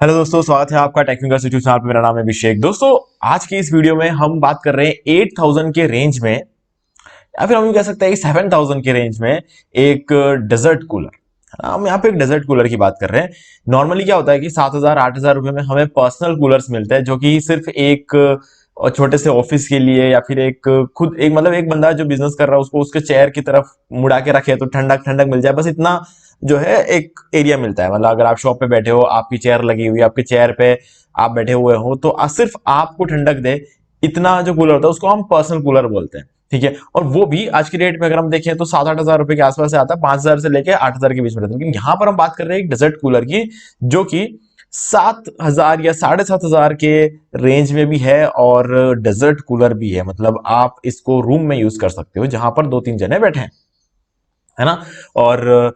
Hello दोस्तों, स्वागत है आपका टेक्निकल यूट्यूब चैनल पे। मेरा नाम है अभिषेक। दोस्तों, आज की इस वीडियो में हम बात कर रहे हैं 8000 के रेंज में, या फिर हम यूं कह सकते हैं कि 7000 के रेंज में एक डेजर्ट कूलर। हम यहाँ पे एक डेजर्ट कूलर की बात कर रहे हैं। नॉर्मली क्या होता है कि 7000 8000 रुपए में हमें पर्सनल कूलर्स मिलते हैं, जो कि सिर्फ एक छोटे से ऑफिस के लिए, या फिर एक खुद एक मतलब एक बंदा जो बिजनेस कर रहा है उसको उसके चेयर की तरफ मुड़ा के रखे तो ठंडक ठंडक मिल जाए, बस इतना जो है एक एरिया मिलता है। मतलब अगर आप शॉप पे बैठे हो, आपकी चेयर लगी हुई है, आपके चेयर पे आप बैठे हुए हो, तो सिर्फ आपको ठंडक दे, इतना जो कूलर होता है उसको हम पर्सनल कूलर बोलते हैं। ठीक है। और वो भी आज की डेट में अगर हम देखें तो 7-8 हजार रुपए के आसपास से आता है, 5000 से लेके 8000 के बीच में रहता है। लेकिन यहां पर हम बात कर रहे हैं एक डेजर्ट कूलर की, जो कि 7000 या 7500 के रेंज में भी है, और डेजर्ट कूलर भी है। मतलब आप इसको रूम में यूज कर सकते हो जहां पर 2-3 जने बैठे हैं, है ना। और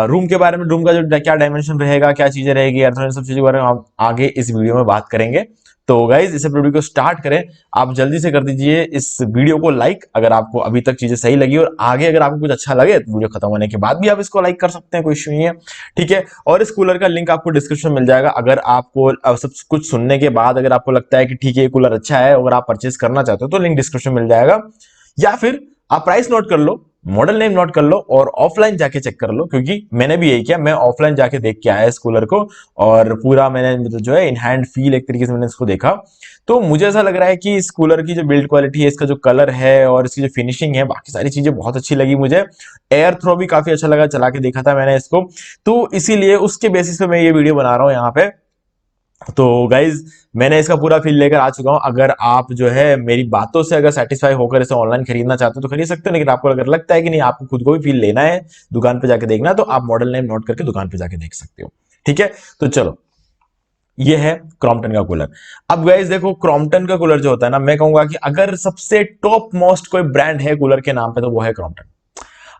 रूम के बारे में, रूम का जो क्या डायमेंशन रहेगा, क्या चीजें रहेगी, सब चीजों के बारे में हम आगे इस वीडियो में बात करेंगे। तो गाइज, इस वीडियो को स्टार्ट करें। आप जल्दी से कर दीजिए इस वीडियो को लाइक, अगर आपको अभी तक चीजें सही लगी, और आगे अगर आपको कुछ अच्छा लगे तो वीडियो खत्म होने के बाद भी आप इसको लाइक कर सकते हैं, कोई इश्यू नहीं है। ठीक है। और इस कूलर का लिंक आपको डिस्क्रिप्शन में मिल जाएगा। अगर आपको सब कुछ सुनने के बाद अगर आपको लगता है कि ठीक है ये कूलर अच्छा है, अगर आप परचेज करना चाहते हो तो लिंक डिस्क्रिप्शन में मिल जाएगा। या फिर आप प्राइस नोट कर लो, मॉडल नेम नोट कर लो, और ऑफलाइन जाके चेक कर लो, क्योंकि मैंने भी यही किया। मैं ऑफलाइन जाके देख के आया इस कूलर को, और पूरा मैंने मतलब जो है इन हैंड फील एक तरीके से मैंने इसको देखा। तो मुझे ऐसा लग रहा है कि इस कूलर की जो बिल्ड क्वालिटी है, इसका जो कलर है और इसकी जो फिनिशिंग है, बाकी सारी चीजें बहुत अच्छी लगी मुझे। एयर थ्रो भी काफी अच्छा लगा, चला के देखा था मैंने इसको। तो इसीलिए उसके बेसिस पे मैं ये वीडियो बना रहा हूँ यहाँ पे। तो गाइज, मैंने इसका पूरा फील लेकर आ चुका हूं। अगर आप जो है मेरी बातों से अगर सेटिस्फाई होकर इसे ऑनलाइन खरीदना चाहते हो तो खरीद सकते हो, लेकिन आपको अगर लगता है कि नहीं, आपको खुद को भी फील लेना है, दुकान पे जाके देखना है, तो आप मॉडल नेम नोट करके दुकान पे जाके देख सकते हो। ठीक है। तो चलो, ये है क्रॉम्पटन का कूलर। अब गाइज देखो, क्रॉम्पटन का कूलर जो होता है ना, मैं कहूंगा कि अगर सबसे टॉप मोस्ट कोई ब्रांड है कूलर के नाम पे तो वो है क्रॉम्पटन।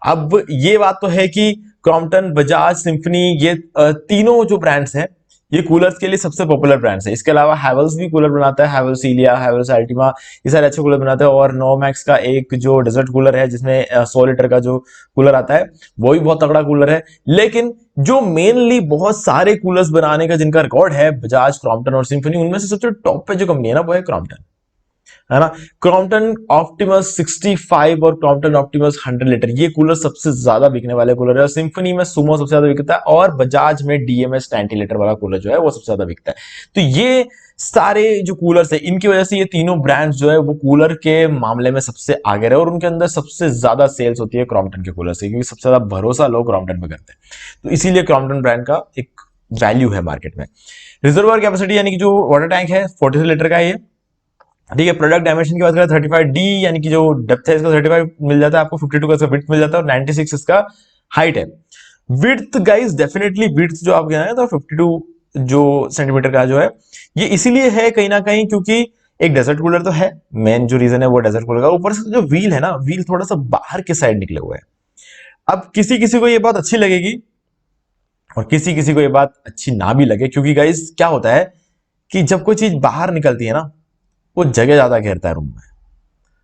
अब ये बात तो है कि क्रॉम्पटन, बजाज, सिंफनी, ये तीनों जो ब्रांड्स हैं, ये कूलर्स के लिए सबसे पॉपुलर ब्रांड्स है। इसके अलावा हैवेल्स भी कूलर बनाता है, हैवेल्स इलिया, हैवेल्स अल्टीमा, ये सारे अच्छे कूलर बनाते हैं। और नोमैक्स का एक जो डेजर्ट कूलर है जिसमें 100 लीटर का जो कूलर आता है, वो भी बहुत तगड़ा कूलर है। लेकिन जो मेनली बहुत सारे कूलर्स बनाने का जिनका रिकॉर्ड है, बजाज, क्रॉम्पटन और सिंफनी, उनमें से सबसे टॉप पे जो कंपनी है ना, वो है क्रॉम्पटन, है ना। क्रॉम्पटन ऑप्टिमस 65 और क्रॉम्पटन ऑप्टिमस 100 लीटर, ये कूलर सबसे ज्यादा बिकने वाले कूलर है। और सिंफनी में सुमो सबसे ज्यादा बिकता है, और बजाज में डीएमएस 90 लीटर वाला कूलर जो है वो सबसे ज्यादा बिकता है। तो ये सारे जो कूलर्स है, इनकी वजह से ये तीनों ब्रांड्स जो है वो कूलर के मामले में सबसे आगे रहे, और उनके अंदर सबसे ज्यादा सेल्स होती है क्रॉम्पटन के कूलर से, क्योंकि सबसे ज्यादा भरोसा लोग क्रॉम्पटन पे करते हैं। तो इसीलिए क्रॉम्पटन ब्रांड का एक वैल्यू है मार्केट में। रिजर्वायर कैपेसिटी यानी कि जो वाटर टैंक है, 43 लीटर का है ये। ठीक है। प्रोडक्ट डायमेंशन की बात करें, 35D यानी कि जो डेप्थ है इसका 35 मिल जाता है आपको, 52 का इसका विड्थ मिल जाता है, और 96 इसका हाइट है। विड्थ गाइस, डेफिनेटली विड्थ जो आप कह रहे हैं तो 52 जो सेंटीमीटर का जो है, ये इसीलिए है कहीं ना कहीं क्योंकि एक डेजर्ट कूलर तो है, मेन जो रीजन है वो डेजर्ट कूलर का। ऊपर से जो व्हील है ना, व्हील थोड़ा सा बाहर के साइड निकले हुए हैं। अब किसी किसी को ये बात अच्छी लगेगी, और किसी किसी को ये बात अच्छी ना भी लगे, क्योंकि गाइस क्या होता है कि जब कोई चीज बाहर निकलती है ना, वो जगह ज्यादा घेरता है रूम में,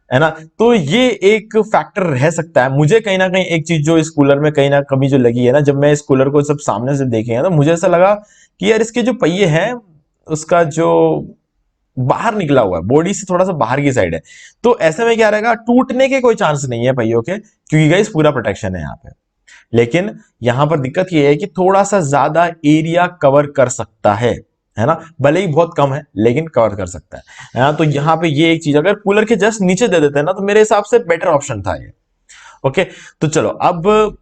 है ना। तो ये एक फैक्टर रह सकता है। मुझे कहीं ना कहीं एक चीज जो इस कूलर में कहीं ना कमी जो लगी है ना, जब मैं इस कूलर को सब सामने से देखे हैं तो मुझे ऐसा लगा कि यार इसके जो पहिए हैं, उसका जो बाहर निकला हुआ है, बॉडी से थोड़ा सा बाहर की साइड है। तो ऐसे में क्या रहेगा, टूटने के कोई चांस नहीं है पहियों के, क्योंकि गाइस पूरा प्रोटेक्शन है यहाँ पे। लेकिन यहां पर दिक्कत यह है कि थोड़ा सा ज्यादा एरिया कवर कर सकता है ना। भले ही बहुत कम है, लेकिन कवर कर सकता है ना। तो यहां पे ये एक चीज अगर कूलर के जस्ट नीचे दे देते हैं ना, तो मेरे हिसाब से बेटर ऑप्शन था ये। ओके। तो चलो, अब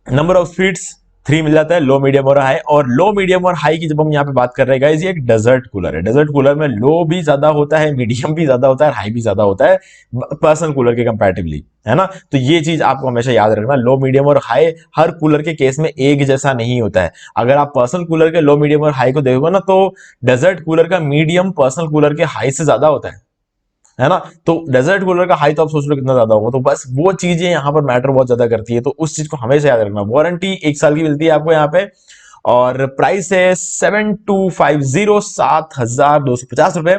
नंबर ऑफ स्पीड्स 3 मिल जाता है, लो, मीडियम और हाई। और लो, मीडियम और हाई की जब हम यहाँ पे बात कर रहे हैं गाइस, ये एक डेजर्ट कूलर है। डेजर्ट कूलर में लो भी ज्यादा होता है, मीडियम भी ज्यादा होता है, हाई भी ज्यादा होता है, पर्सनल कूलर के कंपैरेटिवली, है ना। तो ये चीज आपको हमेशा याद रखना, लो, मीडियम और हाई हर कूलर के केस में एक जैसा नहीं होता है। अगर आप पर्सनल कूलर के लो, मीडियम और हाई को देखोगे ना, तो डेजर्ट कूलर का मीडियम पर्सनल कूलर के हाई से ज्यादा होता है ना। तो डेजर्ट कूलर का हाई तो आप सोच लो कितना ज्यादा होगा। तो बस वो चीजें यहां पर मैटर बहुत ज्यादा करती है, तो उस चीज को हमेशा याद रखना। वारंटी 1 साल की मिलती है आपको यहाँ पे, और प्राइस है 7250, 7250 रुपए।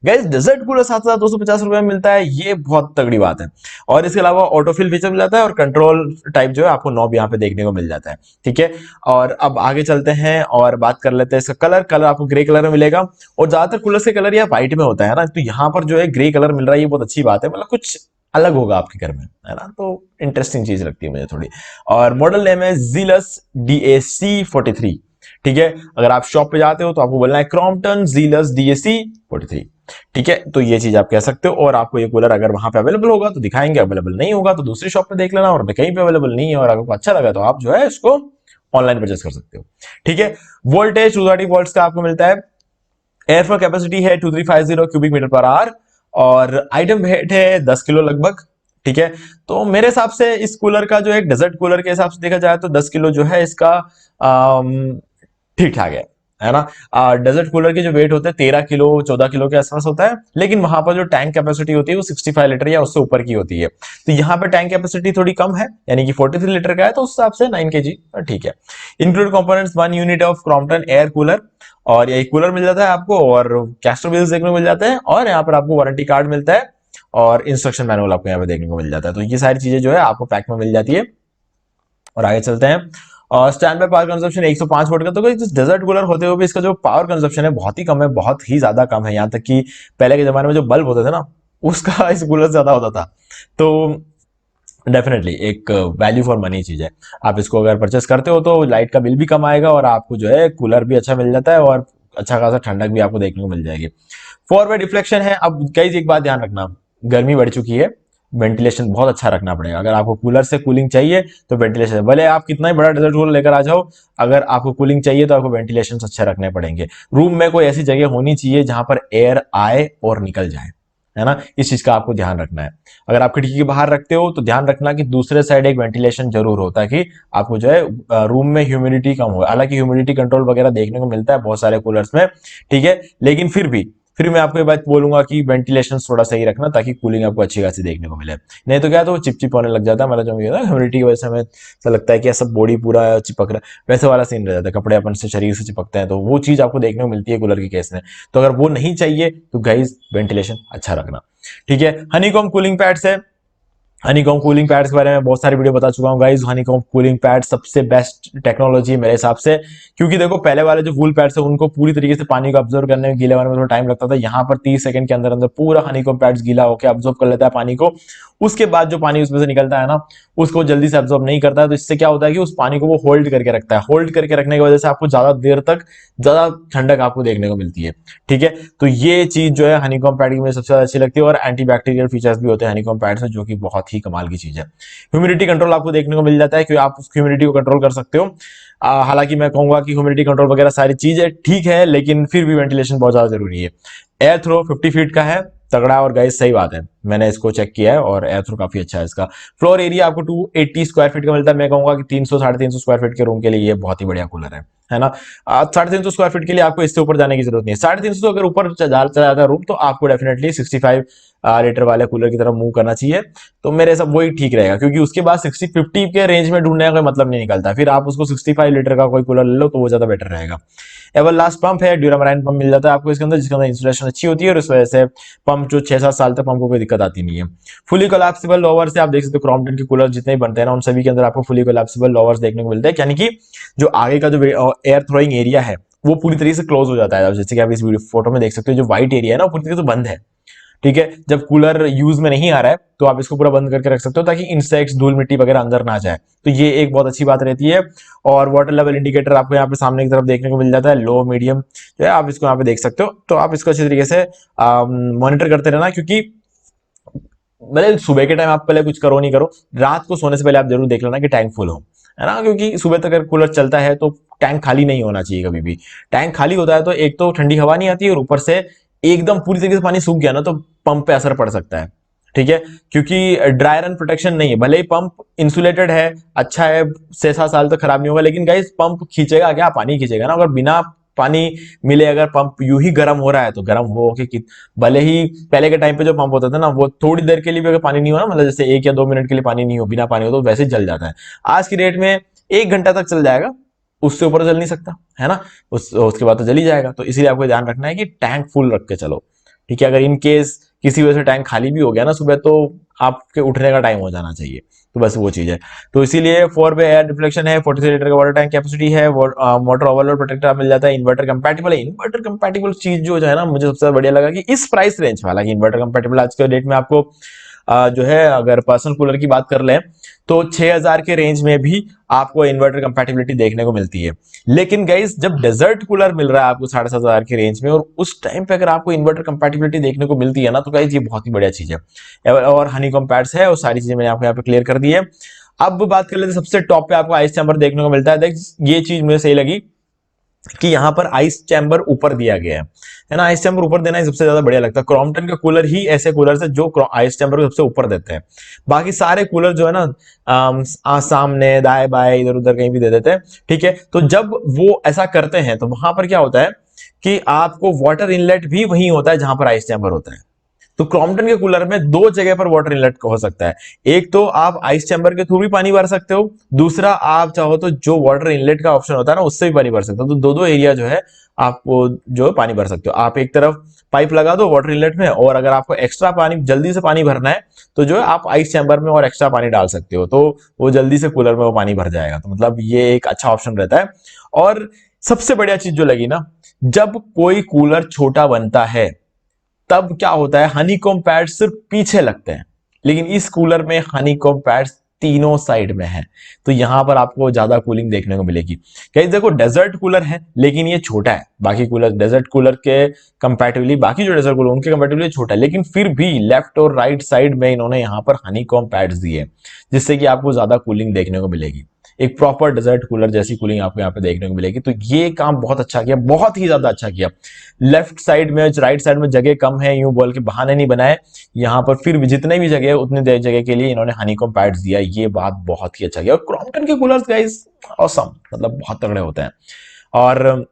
गाइस डेजर्ट कूलर 7,250 रुपए में मिलता है, ये बहुत तगड़ी बात है। और इसके अलावा ऑटोफिल फीचर मिल जाता है और कंट्रोल टाइप जो है आपको नॉब यहाँ पे देखने को मिल जाता है, ठीक है। और अब आगे चलते हैं और बात कर लेते हैं इसका कलर आपको ग्रे कलर में मिलेगा। और ज्यादातर कूलर के कलर यह व्हाइट में होता है ना, तो यहाँ पर जो है ग्रे कलर मिल रहा है, ये बहुत अच्छी बात है, मतलब कुछ अलग होगा आपके घर में, है ना, तो इंटरेस्टिंग चीज लगती है मुझे थोड़ी। और मॉडल नेम है जीलस DAC43, ठीक है। अगर आप शॉप पे जाते हो तो आपको बोलना है क्रॉम्पटन जीलस DAC43, ठीक है। तो ये चीज आप कह सकते हो। और आपको ये कूलर अगर वहां पे अवेलेबल होगा तो दिखाएंगे, अवेलेबल नहीं होगा तो दूसरी शॉप पे देख लेना, और कहीं पे अवेलेबल नहीं है और आपको अच्छा लगा तो आप जो है इसको ऑनलाइन परचेस कर सकते हो, ठीक है। वोल्टेज 230 वोल्ट्स का आपको मिलता है। एयर फ्लो कैपेसिटी है 2350 क्यूबिक मीटर पर आवर, और आइटम वेट है 10 किलो लगभग, ठीक है। तो मेरे हिसाब से इस कूलर का जो एक डेजर्ट कूलर के हिसाब से देखा जाए तो 10 किलो जो है इसका ठीक ठाक है ना। डेजर्ट कूलर की जो वेट होता है 13 किलो 14 किलो के आसपास होता है, लेकिन वहां पर जो टैंक कैपेसिटी होती है वो 65 लीटर या उससे ऊपर की होती है। तो यहाँ पे टैंक कैपेसिटी थोड़ी कम है, यानी कि 43 लीटर का है, तो उस हिसाब से 9 kg ठीक है। Include components 1 unit of Crompton air cooler, और यही कूलर मिल जाता है आपको, और कैस्टर व्हील्स देखने को मिल जाते हैं, और यहाँ पर आपको वारंटी कार्ड मिलता है, और इंस्ट्रक्शन मैनुअल आपको यहाँ पे देखने को मिल जाता है। तो ये सारी चीजें जो है आपको पैक में मिल जाती है। और आगे चलते हैं। और stand by power consumption 105 vote का, तो डेजर्ट कूलर होते हुए भी इसका जो पावर कंजप्शन है बहुत ही कम है, बहुत ही ज्यादा कम है। यहाँ तक कि पहले के जमाने में जो बल्ब होते थे ना, उसका इस कूलर से ज्यादा होता था। तो डेफिनेटली एक वैल्यू फॉर मनी चीज है। आप इसको अगर परचेस करते हो तो लाइट का बिल भी कम आएगा, और आपको जो है कूलर भी अच्छा मिल जाता है, और अच्छा खासा ठंडक भी आपको देखने को मिल जाएगी। फॉरवर्ड रिफ्लेक्शन है। अब कई एक बात ध्यान रखना, गर्मी बढ़ चुकी है, वेंटिलेशन बहुत अच्छा रखना पड़ेगा। अगर आपको कूलर से कूलिंग चाहिए तो वेंटिलेशन, भले आप कितना ही बड़ा डेजर्ट कूलर लेकर आ जाओ, अगर आपको कूलिंग चाहिए तो आपको वेंटिलेशन अच्छे रखने पड़ेंगे। रूम में कोई ऐसी जगह होनी चाहिए जहां पर एयर आए और निकल जाए, है ना, इस चीज का आपको ध्यान रखना है। अगर आप खिड़की के बाहर रखते हो तो ध्यान रखना कि दूसरे साइड एक वेंटिलेशन जरूर हो, ताकि आपको जो है रूम में ह्यूमिडिटी कम हो। हालांकि ह्यूमिडिटी कंट्रोल वगैरह देखने को मिलता है बहुत सारे कूलर्स में, ठीक है, लेकिन फिर मैं आपको ये बात बोलूंगा कि वेंटिलेशन थोड़ा सही रखना, ताकि कूलिंग आपको अच्छी खासी देखने को मिले। नहीं तो क्या, तो चिपचिप होने लग जाता है, मतलब जो ह्यूमिडिटी की वजह से हमें ऐसा लगता है कि ऐसा बॉडी पूरा चिपक रहा है, वैसे वाला सीन रह जाता है, कपड़े अपन से शरीर से चिपकते हैं, तो वो चीज आपको देखने को मिलती है कूलर के केस में। तो अगर वो नहीं चाहिए तो गाइस वेंटिलेशन अच्छा रखना, ठीक है। हनीकॉम कूलिंग पैड्स है। हनीकॉम कूलिंग पैड्स के बारे में बहुत सारी वीडियो बता चुका हूं गाइस। हनीकॉम कूलिंग पैड सबसे बेस्ट टेक्नोलॉजी है मेरे हिसाब से, क्योंकि देखो पहले वाले जो वूल पैड्स है उनको पूरी तरीके से पानी को ऑब्जर्व करने में, गीले होने में थोड़ा टाइम लगता था। यहाँ पर 30 सेकंड के अंदर अंदर पूरा हनीकॉम पैड्स गीला होकर ऑब्जर्व कर लेता है पानी को। उसके बाद जो पानी उसमें से निकलता है ना, उसको जल्दी से ऑब्जर्व नहीं करता है, तो इससे क्या होता है कि उस पानी को वो होल्ड करके रखता है। होल्ड करके रखने की वजह से आपको ज्यादा देर तक ज्यादा ठंडक आपको देखने को मिलती है, ठीक है। तो ये चीज जो है हनीकॉम पैड की मुझे सबसे ज्यादा अच्छी लगती है, और एंटीबैक्टीरियल फीचर्स भी होते हैं हनीकॉम पैड्स में, जो कि बहुत ही कमाल की चीज है। ह्यूमिडिटी कंट्रोल आपको देखने को मिल जाता है, क्योंकि आप उस ह्यूमिडिटी को कंट्रोल कर सकते हो। हालांकि मैं कहूंगा कि ह्यूमिडिटी कंट्रोल वगैरह सारी चीजें ठीक है, लेकिन फिर भी वेंटिलेशन बहुत ज्यादा जरूरी है। एयर थ्रो 50 फीट का है, तगड़ा, और गाइस सही बात है, मैंने इसको चेक किया है और एयर थ्रो काफी अच्छा है इसका। फ्लोर एरिया आपको 280 स्क्वायर फीट का मिलता है। मैं कहूंगा कि 300 350 स्क्वायर फीट के रूम के लिए ये बहुत ही बढ़िया कूलर है ना। 350 स्क्वायर फीट के लिए आपको इससे ऊपर जाने की जरूरत नहीं है। 350 अगर ऊपर चला जाता है रूम, तो आपको डेफिनेटली 65 लीटर वाले कूलर की तरफ मूव करना चाहिए। तो मेरे सब वही ठीक रहेगा, क्योंकि उसके बाद 60-50 के रेंज में ढूंढने का कोई मतलब नहीं निकलता। फिर आप उसको 65 लीटर का कोई कूलर ले लो तो वो ज्यादा बेटर रहेगा। एवर लास्ट पंप है, ड्यूरामाराइन पंप मिल जाता है आपको इसके अंदर, जिसके अंदर इंसुलेशन अच्छी होती है, और इस वजह से पंप जो 6-7 साल तक पंप को कोई दिक्कत आती नहीं है। फुली कोलैप्सिबल लोअर से आप देख सकते हो, क्रॉम्पटन के कूलर जितने भी बनते हैं ना, उन सभी के अंदर आपको फुली कोलैप्सिबल लोअर्स देखने को मिलते हैं, यानी कि जो आगे का जो एयर थ्रोइंग एरिया है वो पूरी तरीके से क्लोज हो जाता है। जैसे कि आप इस वीडियो फोटो में देख सकते हो, जो व्हाइट एरिया है ना, वो पूरी तरीके से बंद है, ठीक है। जब कूलर यूज में नहीं आ रहा है तो आप इसको पूरा बंद करके रख सकते हो, ताकि इंसेक्ट्स धूल मिट्टी वगैरह अंदर ना जाए। तो ये एक बहुत अच्छी बात रहती है। और वाटर लेवल इंडिकेटर आपको यहाँ पे सामने की तरफ देखने को मिल जाता है, लो मीडियम जो है आप इसको यहाँ पे देख सकते हो। तो आप इसको अच्छी तरीके से मॉनिटर करते रहना, क्योंकि मतलब सुबह के टाइम आप पहले कुछ करो नहीं करो, रात को सोने से पहले आप जरूर देख लेना कि टैंक फुल हो, है ना, क्योंकि सुबह तक अगर कूलर चलता है तो टैंक खाली नहीं होना चाहिए कभी भी। टैंक खाली होता है तो एक तो ठंडी हवा नहीं आती है, और ऊपर से एकदम पूरी तरीके से पानी सूख गया ना तो पंप पे असर पड़ सकता है, ठीक है। क्योंकि ड्राई रन प्रोटेक्शन नहीं है, भले ही पंप इंसुलेटेड है, अच्छा है, 6-7 साल तक खराब नहीं होगा, लेकिन गाइस पंप खींचेगा क्या, पानी खींचेगा ना। अगर बिना पानी मिले अगर पंप यूं ही गर्म हो रहा है तो गर्म हो के भले ही पहले के टाइम पे जो पंप होता था ना, वो थोड़ी देर के लिए भी अगर पानी नहीं हो ना, मतलब जैसे 1 या 2 मिनट के लिए पानी नहीं हो, बिना पानी हो, तो वैसे ही जल जाता है। आज की डेट में 1 घंटा तक चल जाएगा, उससे ऊपर चल नहीं सकता, है ना। उसके बाद तो जल ही जाएगा। तो इसीलिए आपको ध्यान रखना है कि टैंक फुल रख के चलो, ठीक है, अगर इन केस किसी वजह से टैंक खाली भी हो गया ना सुबह, तो आपके उठने का टाइम हो जाना चाहिए। तो बस वो चीज है। तो इसीलिए 4 वे एयर डिफ्लेक्शन है, 43 लीटर का वाटर टैंक कैपेसिटी है, मोटर ओवरलोड प्रोटेक्टर मिल जाता है, इन्वर्टर कंपैटिबल है। इन्वर्टर कंपैटिबल चीज जो है ना, मुझे सबसे बढ़िया लगा कि इस प्राइस रेंज में, हालांकि इन्वर्टर कंपैटिबल आज के डेट में आपको जो है, अगर पर्सनल कूलर की बात कर लें तो 6000 के रेंज में भी आपको इन्वर्टर कंपैटिबिलिटी देखने को मिलती है। लेकिन गाइस, जब डेजर्ट कूलर मिल रहा है आपको 7500 के रेंज में, और उस टाइम पे अगर आपको इन्वर्टर कंपैटिबिलिटी देखने को मिलती है ना, तो गाइस ये बहुत ही बढ़िया चीज है। और हनीकॉम्ब पैड्स है, और सारी चीजें मैंने आपको यहाँ पे क्लियर कर दी है। अब बात कर लेते हैं, सबसे टॉप पे आपको आइस चैम्बर देखने को मिलता है। देख, ये चीज मुझे सही लगी कि यहाँ पर आइस चैम्बर ऊपर दिया गया है ना। आइस चैम्बर ऊपर देना ही सबसे ज्यादा बढ़िया लगता है। क्रॉम्पटन के कूलर ही ऐसे कूलर है जो आइस चैम्बर को सबसे ऊपर देते हैं। बाकी सारे कूलर जो है ना, सामने दाएं बाएं इधर उधर कहीं भी दे देते हैं, ठीक है। तो जब वो ऐसा करते हैं तो वहां पर क्या होता है कि आपको वाटर इनलेट भी वही होता है जहां पर आइस चैम्बर होता है। तो क्रॉम्पटन के कूलर में दो जगह पर वाटर इनलेट हो सकता है। एक तो आप आइस चैम्बर के थ्रू भी पानी भर सकते हो, दूसरा आप चाहो तो जो वाटर इनलेट का ऑप्शन होता है ना, उससे भी पानी भर सकते हो। तो दो दो एरिया जो है आपको जो पानी भर सकते हो। आप एक तरफ पाइप लगा दो वाटर इनलेट में, और अगर आपको एक्स्ट्रा पानी, जल्दी से पानी भरना है, तो जो है आप आइस चैम्बर में और एक्स्ट्रा पानी डाल सकते हो, तो वो जल्दी से कूलर में वो पानी भर जाएगा। तो मतलब ये एक अच्छा ऑप्शन रहता है। और सबसे बढ़िया चीज जो लगी ना, जब कोई कूलर छोटा बनता है तब क्या होता है, हनीकॉम्ब पैड्स सिर्फ पीछे लगते हैं, लेकिन इस कूलर में हनीकॉम्ब पैड्स तीनों साइड में है। तो यहां पर आपको ज्यादा कूलिंग देखने को मिलेगी। गाइस देखो, डेजर्ट कूलर है लेकिन ये छोटा है। बाकी कूलर, डेजर्ट कूलर के कंपैरेटिवली, बाकी जो डेजर्ट कूलर उनके कंपैरेटिवली छोटा है, लेकिन फिर भी लेफ्ट और राइट साइड में इन्होंने यहां पर हनीकॉम्ब पैड्स दिए, जिससे कि आपको ज्यादा कूलिंग देखने को मिलेगी। एक प्रॉपर डेजर्ट कूलर जैसी कूलिंग आपको यहाँ पे देखने को मिलेगी। तो ये काम बहुत अच्छा किया, बहुत ही ज्यादा अच्छा किया। लेफ्ट साइड में, राइट साइड में जगह कम है यूं बोल के बहाने नहीं बनाए, यहाँ पर फिर भी जितने भी जगह है उतने जगह के लिए इन्होंने हनीकॉम्ब पैड्स दिया। ये बात बहुत ही अच्छा किया। और क्रॉम्पटन के कूलर्स गाइस ऑसम, मतलब बहुत तगड़े होते हैं। और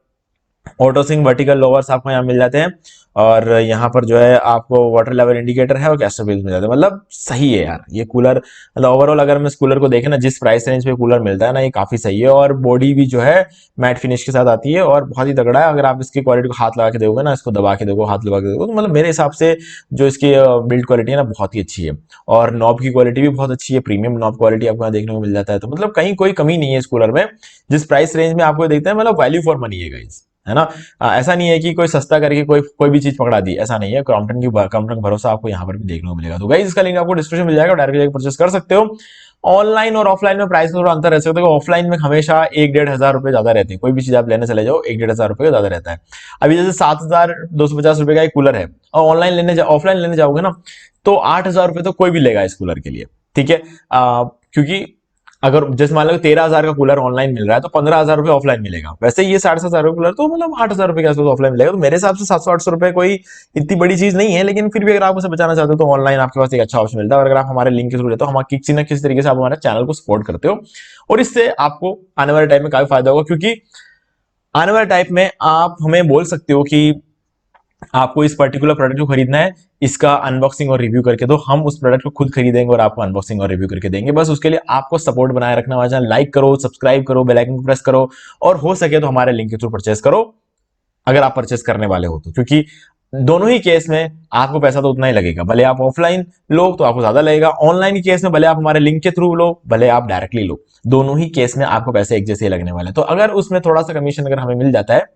ऑटो सिंक वर्टिकल लोवर्स आपको यहाँ मिल जाते हैं, और यहाँ पर जो है आपको वाटर लेवल इंडिकेटर है, और कैस्टर व्हील्स मिल जाते हैं। मतलब सही है यार ये कूलर। मतलब ओवरऑल अगर हम इस कूलर को देखें ना, जिस प्राइस रेंज पे कूलर मिलता है ना, ये काफी सही है। और बॉडी भी जो है मैट फिनिश के साथ आती है, और बहुत ही तगड़ा है। अगर आप इसकी क्वालिटी को हाथ लगा के देखोगे ना, इसको दबा के देखो, हाथ लगा के देखो, तो मतलब मेरे हिसाब से जो इसकी बिल्ड क्वालिटी है ना, बहुत ही अच्छी है। और नॉब की क्वालिटी भी बहुत अच्छी है, प्रीमियम नॉब क्वालिटी आपको यहाँ देखने को मिल जाता है। तो मतलब कहीं कोई कमी नहीं है इस कूलर में, जिस प्राइस रेंज में आपको देखते हैं। मतलब वैल्यू फॉर मनी है गाइस, है ना। ऐसा नहीं है कि कोई सस्ता करके कोई भी चीज पकड़ा दी, ऐसा नहीं है। क्रॉम्पटन का भरोसा आपको यहाँ पर भी देखने को मिलेगा। तो गाइस इसका लिंक आपको डिस्क्रिप्शन मिल जाएगा, डायरेक्ट जाकर परचेस कर सकते हो। ऑनलाइन और ऑफलाइन में प्राइस में थोड़ा अंतर रह सकता है। ऑफलाइन में हमेशा 1-1.5 हजार रुपए ज्यादा रहते हैं। कोई भी चीज आप लेने चले जाओ, 1-1.5 हजार रुपए ज्यादा रहता है। अभी जैसे 7250 रुपए का एक कूलर है, और ऑनलाइन ऑफलाइन लेने जाओगे ना, तो 8000 रुपए तो कोई भी लेगा इस कूलर के लिए, ठीक है। क्योंकि अगर जैसे मान लो 13,000 का कूलर ऑनलाइन मिल रहा है, तो 15,000 रुपए ऑफलाइन मिलेगा। वैसे ये 7,500 का कूलर तो मतलब 8,000 रुपए के आसपास ऑफलाइन मिलेगा। तो मेरे हिसाब से 700-800 रुपए कोई इतनी बड़ी चीज नहीं है, लेकिन फिर भी अगर आप उसे बचाना चाहते हो तो ऑनलाइन आपके पास एक अच्छा ऑप्शन मिलता है। और अगर आप हमारे लिंक के थ्रू लेते हो, हम किसी न किसी तरीके से आप हमारे चैनल को सपोर्ट करते हो, और इससे आपको आने वाले टाइम में काफी फायदा होगा। क्योंकि आने वाले टाइम में आप हमें बोल सकते हो कि आपको इस पर्टिकुलर प्रोडक्ट को खरीदना है, इसका अनबॉक्सिंग और रिव्यू करके दो। हम उस प्रोडक्ट को खुद खरीदेंगे और आपको अनबॉक्सिंग और रिव्यू करके देंगे। बस उसके लिए आपको सपोर्ट बनाए रखना, हमारा चैनल लाइक करो, सब्सक्राइब करो, बेल आइकन को प्रेस करो, और हो सके तो हमारे लिंक के थ्रू परचेस करो, अगर आप परचेस करने वाले हो तो। क्योंकि दोनों ही केस में आपको पैसा तो उतना ही लगेगा, भले आप ऑफलाइन लो तो आपको ज्यादा लगेगा, ऑनलाइन के केस में भले आप हमारे लिंक के थ्रू लो, भले आप डायरेक्टली लो, दोनों ही केस में आपको पैसे एक जैसे ही लगने वाले हैं। तो अगर उसमें थोड़ा सा कमीशन अगर हमें मिल जाता है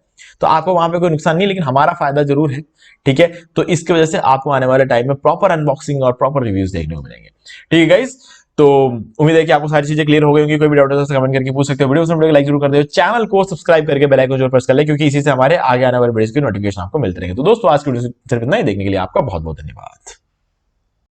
तो आपको वहां पे कोई नुकसान नहीं, लेकिन हमारा फायदा जरूर है, ठीक है। तो इसकी वजह से आपको आने वाले टाइम में प्रॉपर अनबॉक्सिंग और प्रॉपर रिव्यूज देखने को मिलेंगे, ठीक है गाइस। तो उम्मीद है कि आपको सारी चीजें क्लियर हो गई होंगी। कोई भी डाउट है तो कमेंट करके पूछ सकते हो। वीडियो लाइक जरूर कर दो, चैनल को सब्सक्राइब करके बेल आइकन जरूर प्रेस कर ले, क्योंकि इसी से हमारे आगे आने वाले वीडियोस की नोटिफिकेशन आपको मिलते रहेंगे। तो दोस्तों आज की वीडियो सिर्फ इतना ही, देखने के लिए आपका बहुत बहुत धन्यवाद।